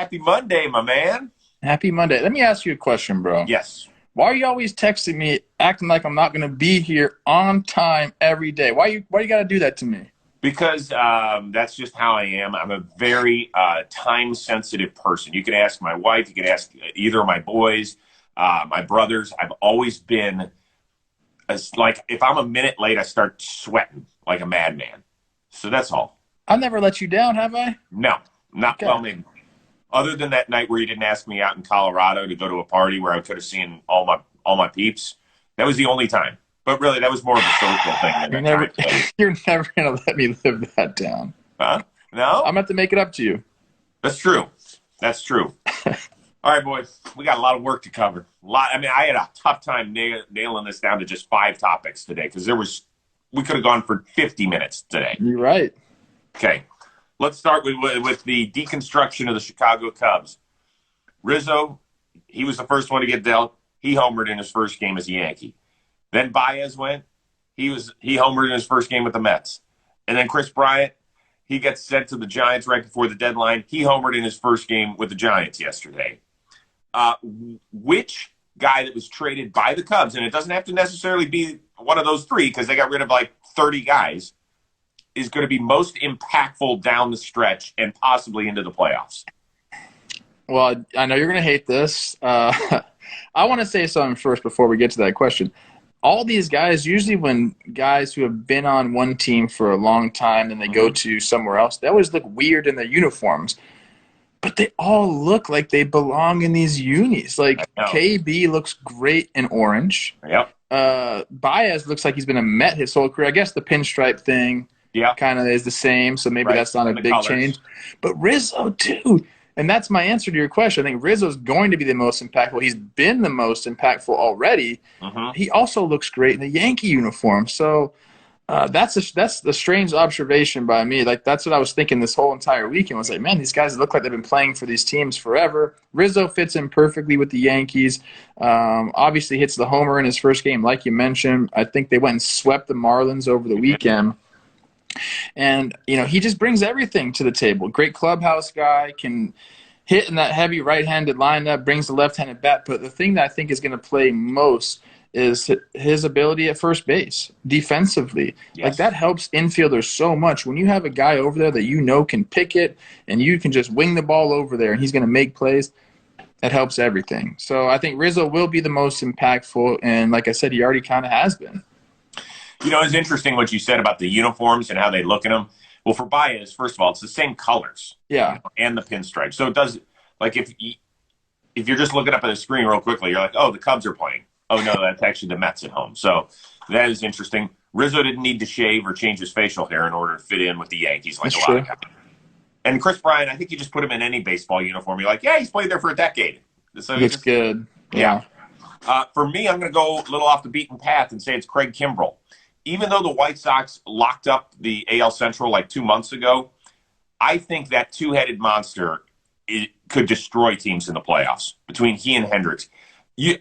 Happy Monday, my man. Happy Monday. Let me ask you a question, bro. Yes. Why are you always texting me acting like I'm not going to be here on time every day? Why you got to do that to me? Because that's just how I am. I'm a very time-sensitive person. You can ask my wife. You can ask either of my boys, my brothers. I've always been, like, if I'm a minute late, I start sweating like a madman. So that's all. I've never let you down, have I? No. Not Okay. well, maybe. Other than that night where you didn't ask me out in Colorado to go to a party where I could have seen all my peeps. That was the only time. But really, that was more of a social thing than that time. You're never going to let me live that down. Huh? No? I'm going to have to make it up to you. That's true. That's true. All right, boys. We got a lot of work to cover. I had a tough time nailing this down to just 5 topics today because we could have gone for 50 minutes today. You're right. Okay. Let's start with the deconstruction of the Chicago Cubs. Rizzo, he was the first one to get dealt. He homered in his first game as a Yankee. Then Baez went. He homered in his first game with the Mets. And then Chris Bryant, he gets sent to the Giants right before the deadline. He homered in his first game with the Giants yesterday. Which guy that was traded by the Cubs, and it doesn't have to necessarily be one of those 3 because they got rid of like 30 guys, is going to be most impactful down the stretch and possibly into the playoffs? Well, I know you're going to hate this. I want to say something first before we get to that question. All these guys, usually when guys who have been on one team for a long time and they go to somewhere else, they always look weird in their uniforms. But they all look like they belong in these unis. Like KB looks great in orange. Yep. Baez looks like he's been a Met his whole career. I guess the pinstripe thing kind of is the same, so maybe that's not a big change. But Rizzo, too. And that's my answer to your question. I think Rizzo's going to be the most impactful. He's been the most impactful already. He also looks great in the Yankee uniform. So that's the strange observation by me. Like, that's what I was thinking this whole entire weekend. I was like, man, these guys look like they've been playing for these teams forever. Rizzo fits in perfectly with the Yankees. Obviously hits the homer in his first game, like you mentioned. I think they went and swept the Marlins over the weekend. And, he just brings everything to the table. Great clubhouse guy, can hit in that heavy right-handed lineup, brings the left-handed bat. But the thing that I think is going to play most is his ability at first base defensively. Yes. Like, that helps infielders so much. When you have a guy over there that can pick it and you can just wing the ball over there and he's going to make plays, that helps everything. So I think Rizzo will be the most impactful, and like I said, he already kind of has been. It's interesting what you said about the uniforms and how they look in them. Well, for Baez, first of all, it's the same colors. Yeah. And the pinstripe. So it does, like, if you're just looking up at the screen real quickly, you're like, oh, the Cubs are playing. Oh, no, that's actually the Mets at home. So that is interesting. Rizzo didn't need to shave or change his facial hair in order to fit in with the Yankees like that's a lot of guys. And Chris Bryant, I think you just put him in any baseball uniform. You're like, yeah, he's played there for a decade. So looks good. Yeah. For me, I'm going to go a little off the beaten path and say it's Craig Kimbrell. Even though the White Sox locked up the AL Central like 2 months ago, I think that 2-headed monster could destroy teams in the playoffs between he and Hendricks.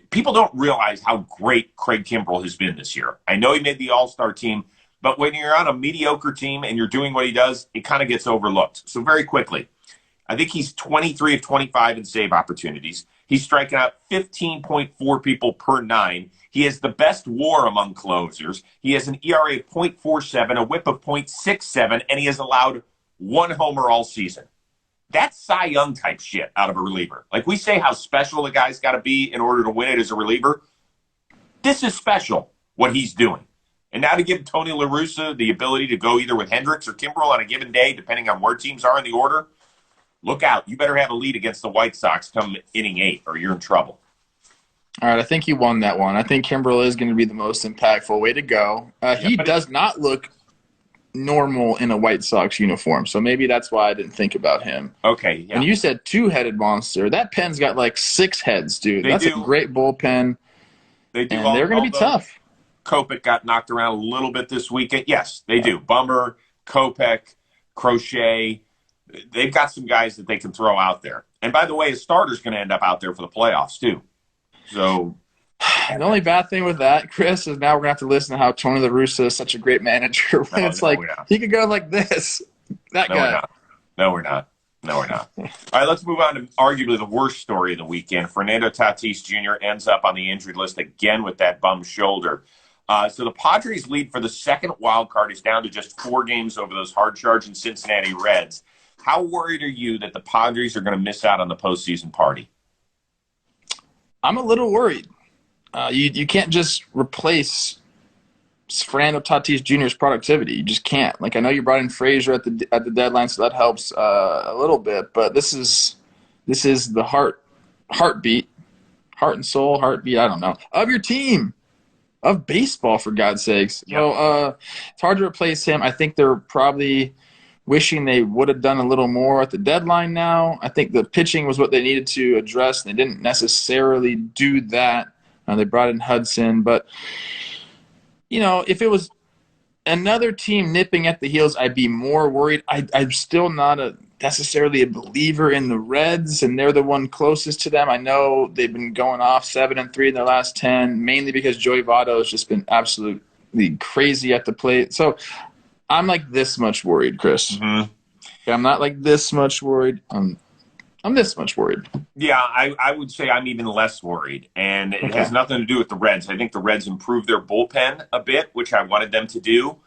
People don't realize how great Craig Kimbrell has been this year. I know he made the All-Star team, but when you're on a mediocre team and you're doing what he does, it kind of gets overlooked. So very quickly, I think he's 23 of 25 in save opportunities. He's striking out 15.4 people per 9. He has the best WAR among closers. He has an ERA of .47, a WHIP of .67, and he has allowed 1 homer all season. That's Cy Young type shit out of a reliever. Like, we say how special the guy's got to be in order to win it as a reliever. This is special, what he's doing. And now to give Tony La Russa the ability to go either with Hendricks or Kimbrell on a given day, depending on where teams are in the order, look out. You better have a lead against the White Sox come inning 8 or you're in trouble. All right, I think you won that one. I think Kimbrell is going to be the most impactful. Way to go. He does not look normal in a White Sox uniform, so maybe that's why I didn't think about him. Okay, yeah. And you said 2-headed monster. That pen's got like 6 heads, dude. That's a great bullpen. They do. And they're going to be tough. Kopech got knocked around a little bit this weekend. Yes, they do. Bummer, Kopech, Crochet. They've got some guys that they can throw out there. And by the way, a starter's going to end up out there for the playoffs too. So the only bad thing with that, Chris, is now we're going to have to listen to how Tony La Russa is such a great manager. When he could go like this. That guy. No, we're not. No, we're not. All right, let's move on to arguably the worst story of the weekend. Fernando Tatis Jr. ends up on the injured list again with that bum shoulder. So the Padres lead for the second wild card is down to just 4 games over those hard-charging Cincinnati Reds. How worried are you that the Padres are going to miss out on the postseason party? I'm a little worried. You can't just replace Fernando Tatis Jr.'s productivity. You just can't. Like, I know you brought in Frazier at the deadline, so that helps a little bit. But this is the heartbeat, heart and soul, heartbeat. I don't know, of your team, of baseball, for God's sakes. Yep. So it's hard to replace him. I think they're probably wishing they would have done a little more at the deadline now. I think the pitching was what they needed to address. They didn't necessarily do that. They brought in Hudson. But, if it was another team nipping at the heels, I'd be more worried. I'm still not necessarily a believer in the Reds, and they're the one closest to them. I know they've been going off 7-3 in their last 10, mainly because Joey Votto has just been absolutely crazy at the plate. So I'm like this much worried, Chris. Mm-hmm. I'm not like this much worried. I'm this much worried. Yeah, I would say I'm even less worried. And it has nothing to do with the Reds. I think the Reds improved their bullpen a bit, which I wanted them to do.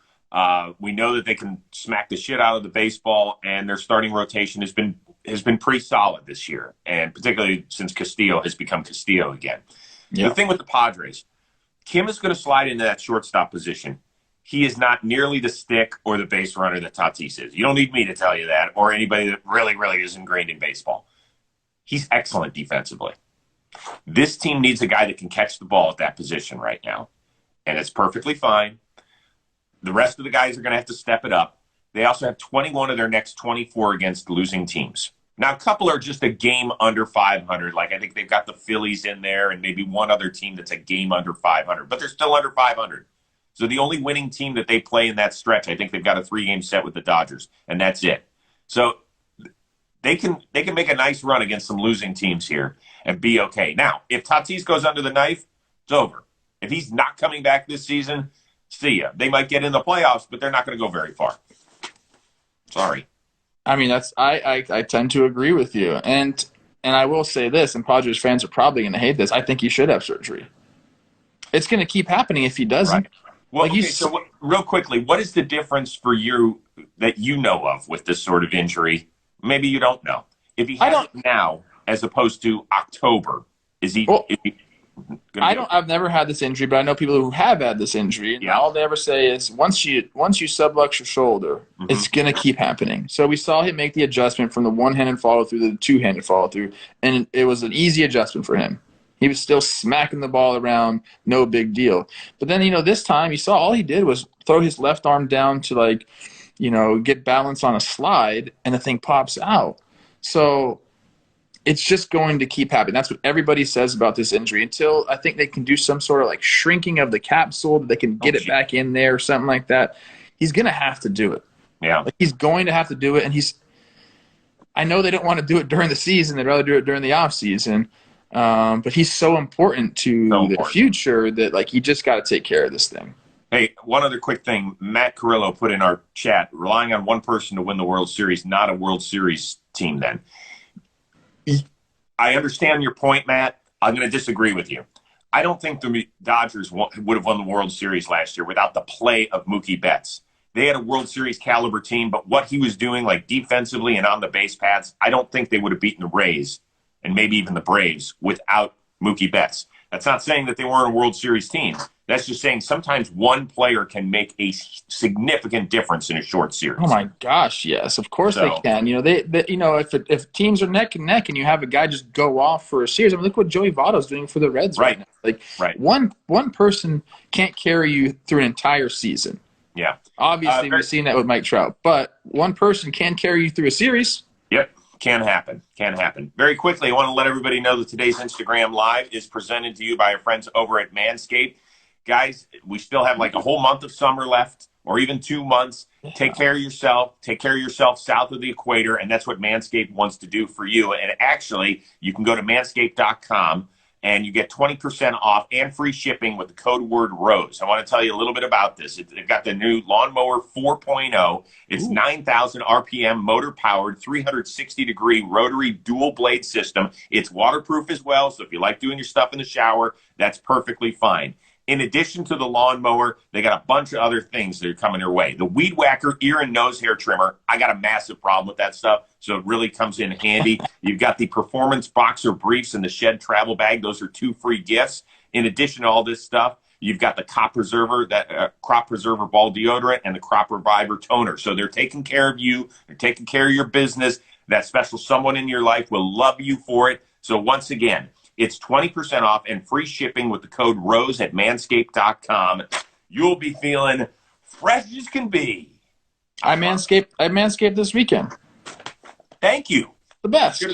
We know that they can smack the shit out of the baseball, and their starting rotation has been pretty solid this year, and particularly since Castillo has become Castillo again. Yep. The thing with the Padres, Kim is going to slide into that shortstop position. He is not nearly the stick or the base runner that Tatis is. You don't need me to tell you that, or anybody that really, really is ingrained in baseball. He's excellent defensively. This team needs a guy that can catch the ball at that position right now, and it's perfectly fine. The rest of the guys are going to have to step it up. They also have 21 of their next 24 against losing teams. Now, a couple are just a game under 500. Like, I think they've got the Phillies in there and maybe one other team that's a game under 500, but they're still under 500. So the only winning team that they play in that stretch, I think they've got a 3-game set with the Dodgers, and that's it. So they can make a nice run against some losing teams here and be okay. Now, if Tatis goes under the knife, it's over. If he's not coming back this season, see ya. They might get in the playoffs, but they're not going to go very far. Sorry. I mean, I tend to agree with you. And I will say this, and Padres fans are probably going to hate this, I think he should have surgery. It's going to keep happening if he doesn't. Right. Well, like so real quickly, what is the difference for you that you know of with this sort of injury? Maybe you don't know. If he has it now as opposed to October, is he I've never had this injury, but I know people who have had this injury, and all they ever say is once you sublux your shoulder, it's going to keep happening. So we saw him make the adjustment from the one-handed follow-through to the two-handed follow-through, and it was an easy adjustment for him. He was still smacking the ball around, no big deal. But then, this time you saw all he did was throw his left arm down to get balance on a slide, and the thing pops out. So it's just going to keep happening. That's what everybody says about this injury until I think they can do some sort of shrinking of the capsule, that they can get it back in there or something like that. He's going to have to do it. Yeah. He's going to have to do it, and I know they don't want to do it during the season. They'd rather do it during the off season. But he's so important to the future that you just got to take care of this thing. Hey, one other quick thing. Matt Carrillo put in our chat, relying on one person to win the World Series, not a World Series team then. I understand your point, Matt. I'm going to disagree with you. I don't think the Dodgers would have won the World Series last year without the play of Mookie Betts. They had a World Series caliber team, but what he was doing defensively and on the base paths, I don't think they would have beaten the Rays and maybe even the Braves without Mookie Betts. That's not saying that they weren't a World Series team. That's just saying sometimes one player can make a significant difference in a short series. Oh my gosh, yes, of course they can. If teams are neck and neck and you have a guy just go off for a series, look what Joey Votto's doing for the Reds right now. One person can't carry you through an entire season. Yeah, obviously we've seen that with Mike Trout, but one person can carry you through a series. Yep. Can happen. Very quickly, I want to let everybody know that today's Instagram Live is presented to you by our friends over at Manscaped. Guys, we still have a whole month of summer left, or even 2 months. Yeah. Take care of yourself. Take care of yourself south of the equator, and that's what Manscaped wants to do for you. And actually, you can go to manscaped.com and you get 20% off and free shipping with the code word ROSE. I want to tell you a little bit about this. They've got the new Lawnmower 4.0. It's 9,000 RPM, motor-powered, 360-degree rotary dual-blade system. It's waterproof as well, so if you like doing your stuff in the shower, that's perfectly fine. In addition to the lawnmower, they got a bunch of other things that are coming their way. The Weed Whacker ear and nose hair trimmer. I got a massive problem with that stuff, so it really comes in handy. You've got the Performance Boxer Briefs and the Shed Travel Bag. Those are 2 free gifts. In addition to all this stuff, you've got the Crop Preserver, Crop Preserver Ball Deodorant, and the Crop Reviver Toner. So they're taking care of you. They're taking care of your business. That special someone in your life will love you for it. So once again, it's 20% off and free shipping with the code ROSE at manscaped.com. You'll be feeling fresh as can be. I manscaped this weekend. Thank you. The best.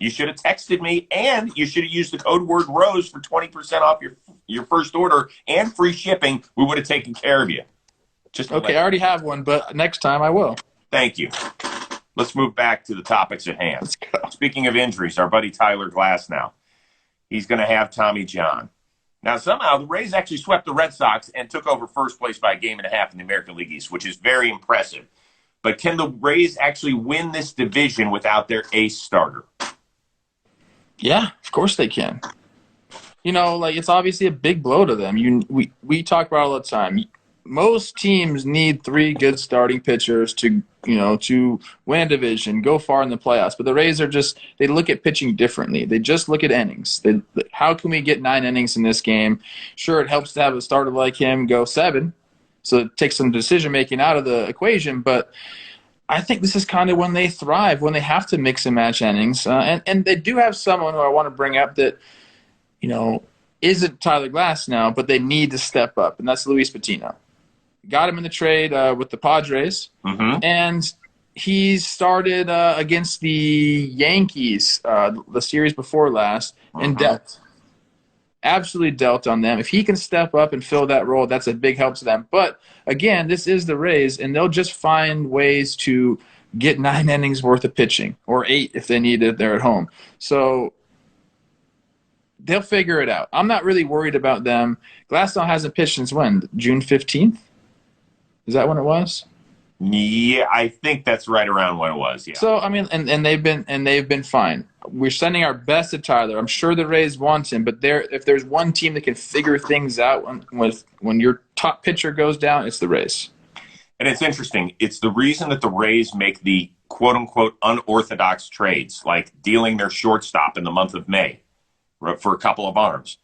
You should have texted me, and you should have used the code word ROSE for 20% off your first order and free shipping. We would have taken care of you. Okay, I already have one, but next time I will. Thank you. Let's move back to the topics at hand. Let's go. Speaking of injuries, our buddy Tyler Glasnow. He's going to have Tommy John. Now, somehow, the Rays actually swept the Red Sox and took over first place by a game and a half in the American League East, which is very impressive. But can the Rays actually win this division without their ace starter? Yeah, of course they can. It's obviously a big blow to them. We talk about it all the time. Most teams need 3 good starting pitchers to win a division, go far in the playoffs. But the Rays they look at pitching differently. They just look at innings. How can we get 9 innings in this game? Sure, it helps to have a starter like him go 7, so it takes some decision-making out of the equation. But I think this is kind of when they thrive, when they have to mix and match innings. And they do have someone who I want to bring up that, isn't Tyler Glasnow, but they need to step up, and that's Luis Patino. Got him in the trade with the Padres, and he started against the Yankees the series before last and dealt. Absolutely dealt on them. If he can step up and fill that role, that's a big help to them. But, again, this is the Rays, and they'll just find ways to get 9 innings worth of pitching, or 8 if they need it there at home. So they'll figure it out. I'm not really worried about them. Glasnow hasn't pitched since when? June 15th? Is that when it was? Yeah, I think that's right around when it was. Yeah. So and they've been fine. We're sending our best to Tyler. I'm sure the Rays want him, but if there's one team that can figure things out when your top pitcher goes down, it's the Rays. And it's interesting. It's the reason that the Rays make the quote unquote unorthodox trades, like dealing their shortstop in the month of May for a couple of arms.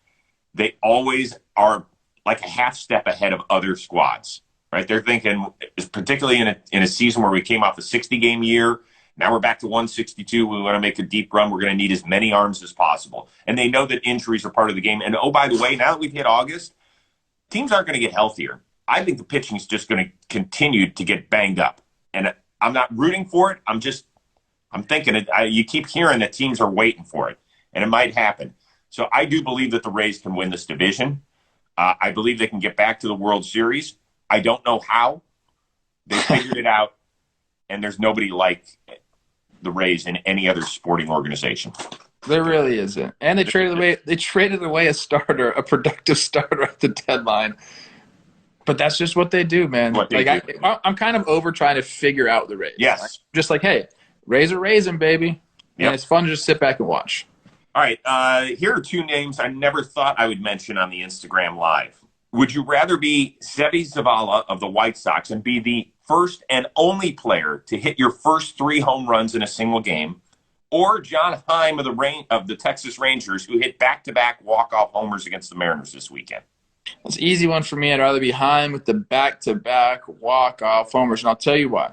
They always are like a half step ahead of other squads. Right, they're thinking, particularly in a season where we came off a 60-game year, now we're back to 162. We want to make a deep run. We're going to need as many arms as possible. And they know that injuries are part of the game. And, oh, by the way, now that we've hit August, teams aren't going to get healthier. I think the pitching is just going to continue to get banged up. And I'm not rooting for it. I'm thinking you keep hearing that teams are waiting for it, and it might happen. So I do believe that the Rays can win this division. I believe they can get back to the World Series. I don't know how. They figured it out, and there's nobody like the Rays in any other sporting organization. There really isn't. And they traded away a starter, a productive starter at the deadline. But that's just what they do, man. I'm kind of over trying to figure out the Rays. Yes. Just like, hey, Rays are raising, baby. Yep. And it's fun to just sit back and watch. All right. Here are 2 names I never thought I would mention on the Instagram Live. Would you rather be Seby Zavala of the White Sox and be the first and only player to hit your first 3 home runs in a single game, or John Heim of the Texas Rangers, who hit back-to-back walk-off homers against the Mariners this weekend? It's an easy one for me. I'd rather be Heim with the back-to-back walk-off homers, and I'll tell you why.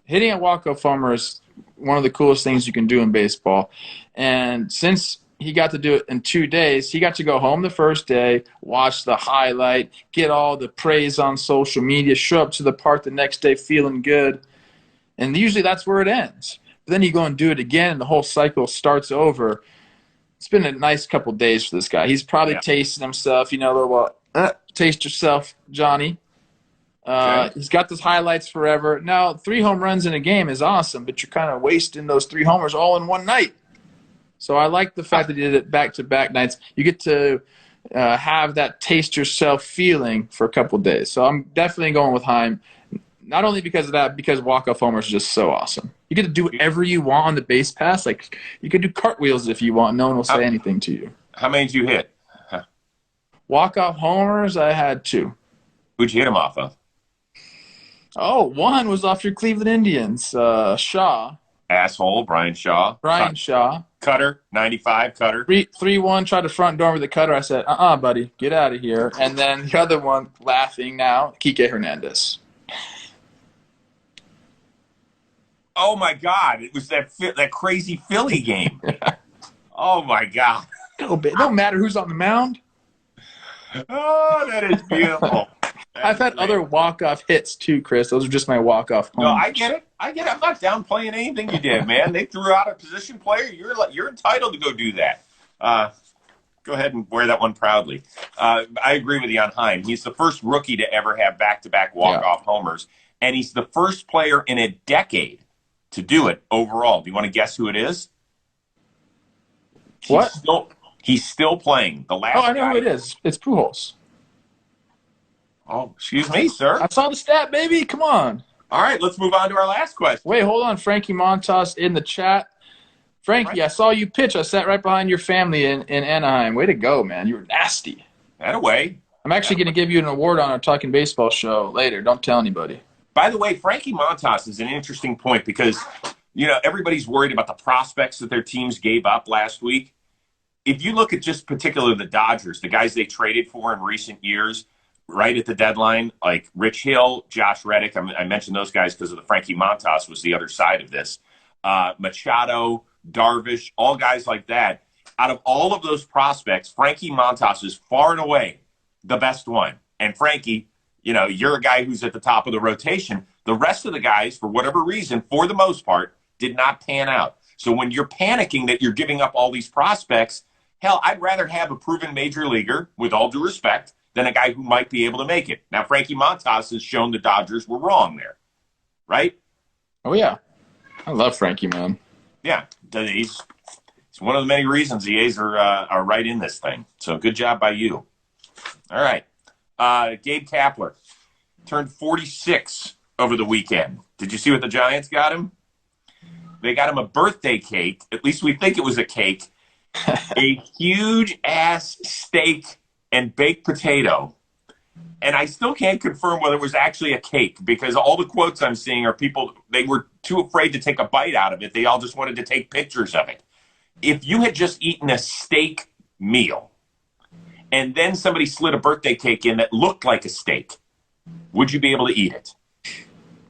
Hitting a walk-off homer is one of the coolest things you can do in baseball, and since he got to do it in 2 days. He got to go home the first day, watch the highlight, get all the praise on social media, show up to the park the next day feeling good. And usually that's where it ends. But then you go and do it again, and the whole cycle starts over. It's been a nice couple days for this guy. He's probably tasting himself, taste yourself, Johnny. He's got those highlights forever. Now, 3 home runs in a game is awesome, but you're kind of wasting those 3 homers all in one night. So I like the fact that you did it back-to-back nights. You get to have that taste yourself feeling for a couple days. So I'm definitely going with Heim. Not only because of that, because walk-off homers are just so awesome. You get to do whatever you want on the base pass. Like, you can do cartwheels if you want. No one will say anything to you. How many did you hit? Huh. Walk-off homers, I had 2. Who'd you hit them off of? Oh, one was off your Cleveland Indians. Shaw. Asshole, Brian Shaw. Shaw. Cutter, 95, cutter. 3-1, tried to front door with the cutter. I said, buddy, get out of here. And then the other one, laughing now, Kike Hernandez. Oh, my God. It was that crazy Philly game. Oh, my God. It don't matter who's on the mound. Oh, that is beautiful. I've had other walk-off hits, too, Chris. Those are just my walk-off homers. No, I get it. I'm not downplaying anything you did, man. They threw out a position player. You're entitled to go do that. Go ahead and wear that one proudly. I agree with you on Heim. He's the first rookie to ever have back-to-back walk-off homers, and he's the first player in a decade to do it overall. Do you want to guess who it is? What? He's still playing. The last I know who it is. It's Pujols. Oh, excuse me, sir. I saw the stat, baby. Come on. All right, let's move on to our last question. Wait, hold on. Frankie Montas in the chat. Frankie, I saw you pitch. I sat right behind your family in Anaheim. Way to go, man. You were nasty. That away. I'm actually going to give you an award on our Talking Baseball show later. Don't tell anybody. By the way, Frankie Montas is an interesting point because, everybody's worried about the prospects that their teams gave up last week. If you look at just particularly the Dodgers, the guys they traded for in recent years, right at the deadline, like Rich Hill, Josh Reddick, I mentioned those guys because of the Frankie Montas was the other side of this. Machado, Darvish, all guys like that. Out of all of those prospects, Frankie Montas is far and away the best one. And Frankie, you're a guy who's at the top of the rotation. The rest of the guys, for whatever reason, for the most part, did not pan out. So when you're panicking that you're giving up all these prospects, hell, I'd rather have a proven major leaguer, with all due respect, than a guy who might be able to make it. Now, Frankie Montas has shown the Dodgers were wrong there, right? Oh, yeah. I love Frankie, man. Yeah. He's one of the many reasons the A's are right in this thing. So good job by you. All right. Gabe Kapler turned 46 over the weekend. Did you see what the Giants got him? They got him a birthday cake. At least we think it was a cake. A huge-ass steak and baked potato. And I still can't confirm whether it was actually a cake because all the quotes I'm seeing are people, they were too afraid to take a bite out of it. They all just wanted to take pictures of it. If you had just eaten a steak meal and then somebody slid a birthday cake in that looked like a steak, would you be able to eat it?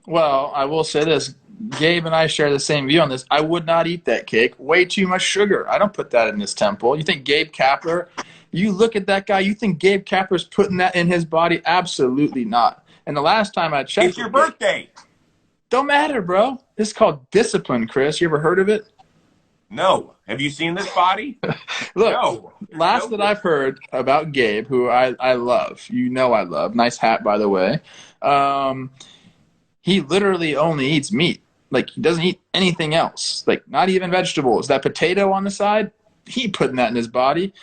Well, I will say this. Gabe and I share the same view on this. I would not eat that cake. Way too much sugar. I don't put that in this temple. You think Gabe Kapler, you look at that guy, you think Gabe Kapler's putting that in his body? Absolutely not. And the last time I checked. It's your birthday. Don't matter, bro. This is called discipline, Chris. You ever heard of it? No. Have you seen this body? Look, no. Last that I've heard about Gabe, who I love. I love. Nice hat, by the way. He literally only eats meat. Like, he doesn't eat anything else. Like, not even vegetables. That potato on the side, he putting that in his body.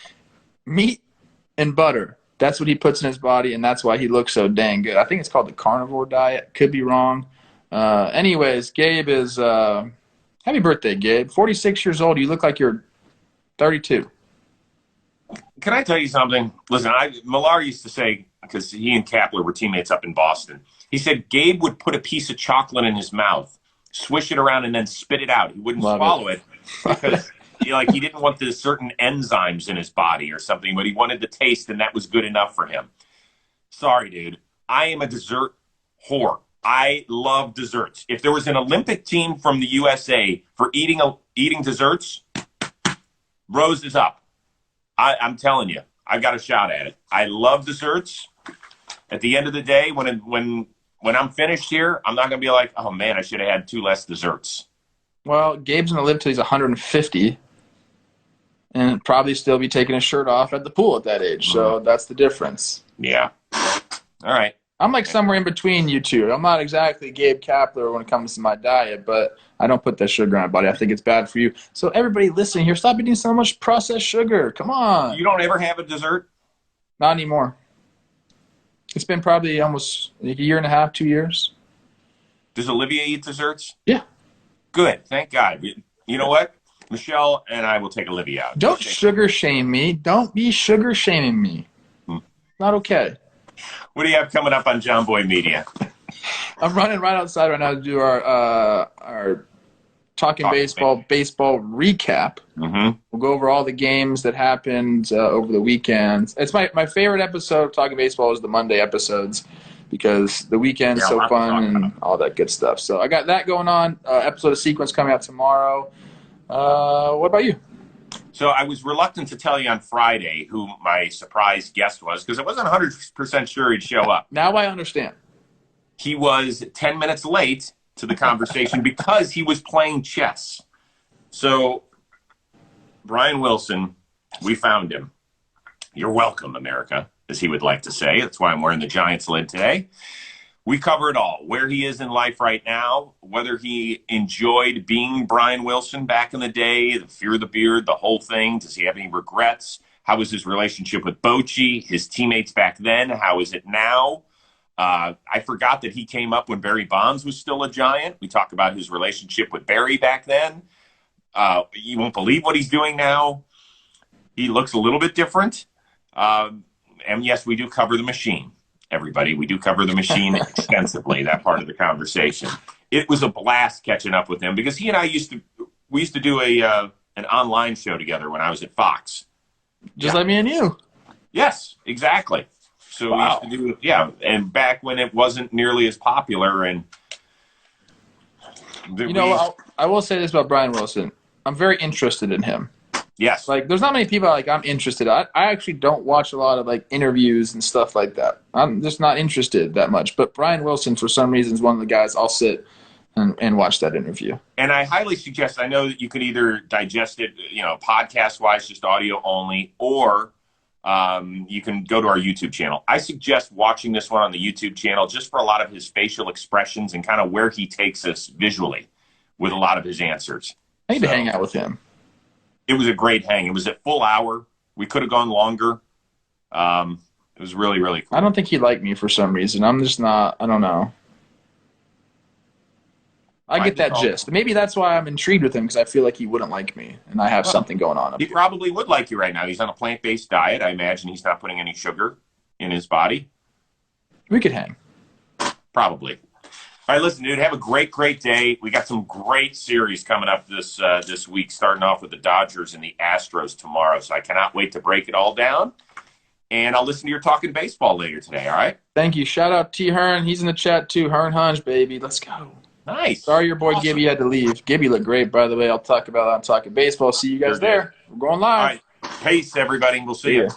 Meat and butter. That's what he puts in his body, and that's why he looks so dang good. I think it's called the carnivore diet. Could be wrong. Anyways, Gabe is happy birthday, Gabe. 46 years old. You look like you're 32. Can I tell you something? Listen, Millar used to say, because he and Kapler were teammates up in Boston, he said Gabe would put a piece of chocolate in his mouth, swish it around, and then spit it out. He wouldn't swallow it because he didn't want the certain enzymes in his body or something, but he wanted the taste, and that was good enough for him. Sorry, dude. I am a dessert whore. I love desserts. If there was an Olympic team from the USA for eating desserts, Rose is up. I'm telling you, I got a shot at it. I love desserts. At the end of the day, when I'm finished here, I'm not going to be like, oh, man, I should have had 2 less desserts. Well, Gabe's going to live till he's 150 and probably still be taking his shirt off at the pool at that age. So that's the difference. Yeah. All right. I'm like somewhere in between you two. I'm not exactly Gabe Kapler when it comes to my diet, but I don't put that sugar on my body. I think it's bad for you. So everybody listening here, stop eating so much processed sugar. Come on. You don't ever have a dessert? Not anymore. It's been probably almost a year and a half, 2 years. Does Olivia eat desserts? Yeah. Good. Thank God. You know what? Michelle and I will take Olivia out. Don't sugar shame me. Don't be sugar shaming me. Not okay. What do you have coming up on JOMBOY Media? I'm running right outside right now to do our Talking Baseball recap. Mm-hmm. We'll go over all the games that happened over the weekend. It's my favorite episode of Talking Baseball is the Monday episodes because the weekend's so fun and all that good stuff. So I got that going on. Episode of Sequence coming out tomorrow. What about you? So I was reluctant to tell you on Friday who my surprise guest was because I wasn't 100% sure he'd show up. Now I understand. He was 10 minutes late to the conversation because he was playing chess. So Brian Wilson, we found him. You're welcome, America, as he would like to say. That's why I'm wearing the Giants lid today. We cover it all, where he is in life right now, whether he enjoyed being Brian Wilson back in the day, the fear of the beard, the whole thing. Does he have any regrets? How was his relationship with Bochy, his teammates back then? How is it now? I forgot that he came up when Barry Bonds was still a Giant. We talk about his relationship with Barry back then. You won't believe what he's doing now. He looks a little bit different. And yes, we do cover the machine. Everybody, we do cover the machine extensively, that part of the conversation. It was a blast catching up with him because he and I used to do an online show together when I was at Fox. Just like me and you. Yes, exactly. So we used to do and back when it wasn't nearly as popular and I will say this about Brian Wilson. I'm very interested in him. Yes. Like, there's not many people I'm interested. I actually don't watch a lot of, interviews and stuff like that. I'm just not interested that much. But Brian Wilson, for some reason, is one of the guys I'll sit and watch that interview. And I highly suggest, I know that you could either digest it, podcast-wise, just audio only, or you can go to our YouTube channel. I suggest watching this one on the YouTube channel just for a lot of his facial expressions and kind of where he takes us visually with a lot of his answers. I need to hang out with him. It was a great hang. It was a full hour. We could have gone longer. It was really, really cool. I don't think he liked me for some reason. I'm just not – I don't know. I get that gist. Maybe that's why I'm intrigued with him because I feel like he wouldn't like me and I have something going on up He here. probably would like you right now. He's on a plant-based diet. I imagine he's not putting any sugar in his body. We could hang. Probably. All right, listen, dude, have a great, great day. We got some great series coming up this week, starting off with the Dodgers and the Astros tomorrow. So I cannot wait to break it all down. And I'll listen to your Talking Baseball later today, all right? Thank you. Shout out T. Hearn. He's in the chat, too. Hearn Hunch, baby. Let's go. Nice. Sorry your boy Gibby had to leave. Gibby looked great, by the way. I'll talk about it on Talking Baseball. See you guys there. We're going live. All right. Peace, everybody. We'll see you.